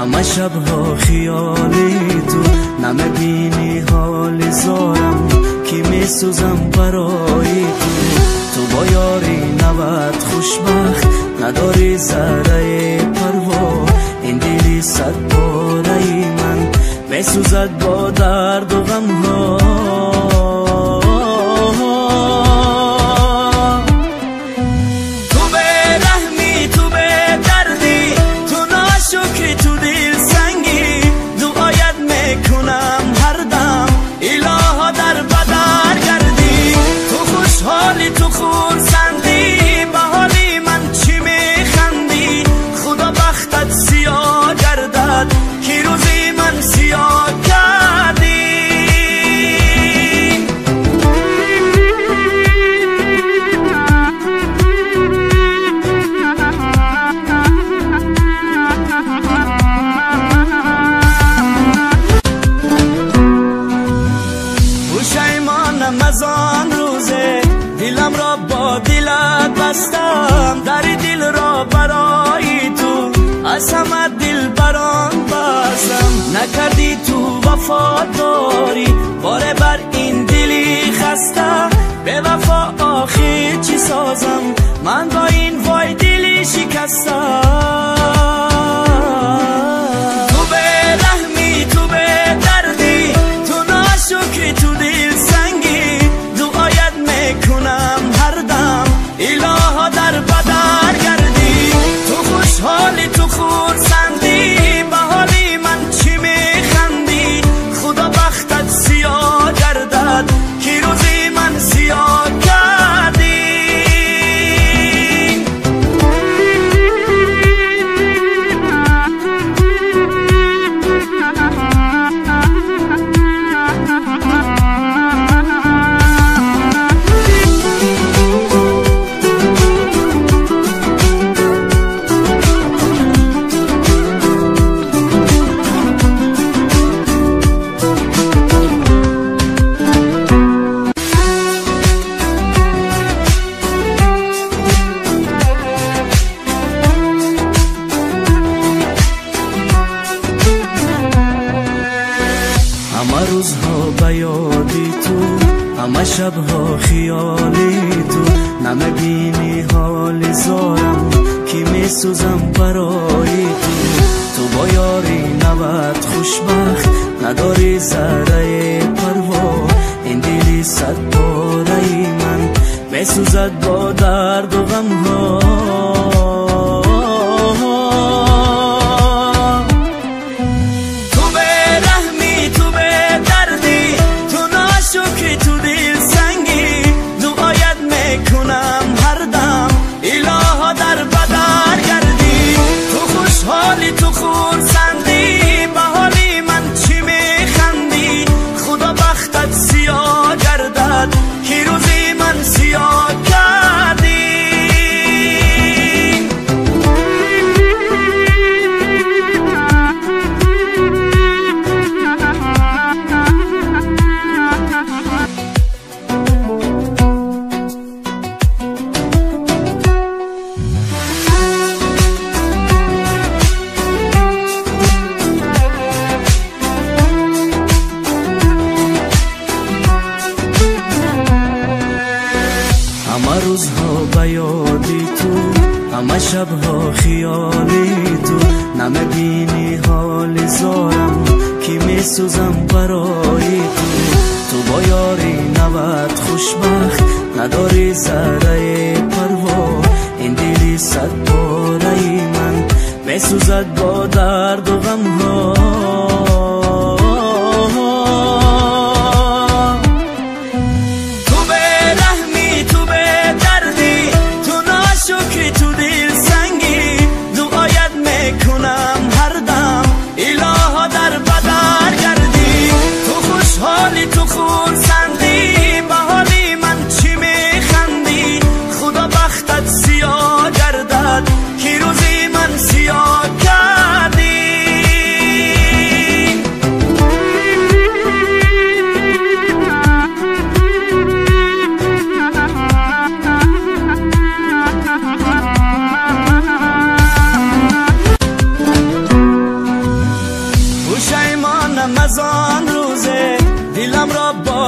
همه شبها خیالی تو، نمیبینی حال زارم که میسوزم برای تو با یاری نبود خوشبخت، نداری ذره پروا، این دلی صد باره من میسوزد با درد و غم ها. تو خورسندی به حالی من چی میخندی، خدا بختت سیاه گردد که روزی من سیاه کردی. پشیمانم از آن روزه دلم را با دلت بستم، در دل را برای تو از همه دل بران بستم. نکردی تو وفاداری باره بر این دلی خسته، به وفا آخر چی سازم من با این وای دلی شکستم. تو به رحمی تو به دردی تو ناشکری تو دل سنگی، دعایت میکنم هر دم الها در بدر گردی. تو خوشحالی تو خورسندی به حالی من چی میخندی، خدا بختت سیاه گردد که روزی من سیاه کردی. همه روزها به یادی تو، همه شبها خیالی تو، نمیبینی حال زارم که میسوزم برای تو با یاری نبود خوشبخت، نداری ذره پروا، این دلی صد باره من میسوزد با درد و غم ها. تو خورسندی به حالی من چی میخندی، خدا بختت سیاه گردد که روزی من سیاه کردی. همه روزها به یادی تو، همه شبها خیالی تو، نمیبینی حال زارم که میسوزم برای تو با یاری نبود خوشبخت، نداری ذره پروا، این دلی صد باره من میسوزد با درد و غم ها. تو خورسندی به حالی من چی میخندی، خدا بختت سیاه گردد که روزی من سیاه کردی.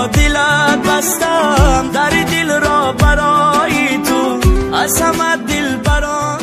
با دلت بستم در دل را برای تو، از همه دل برام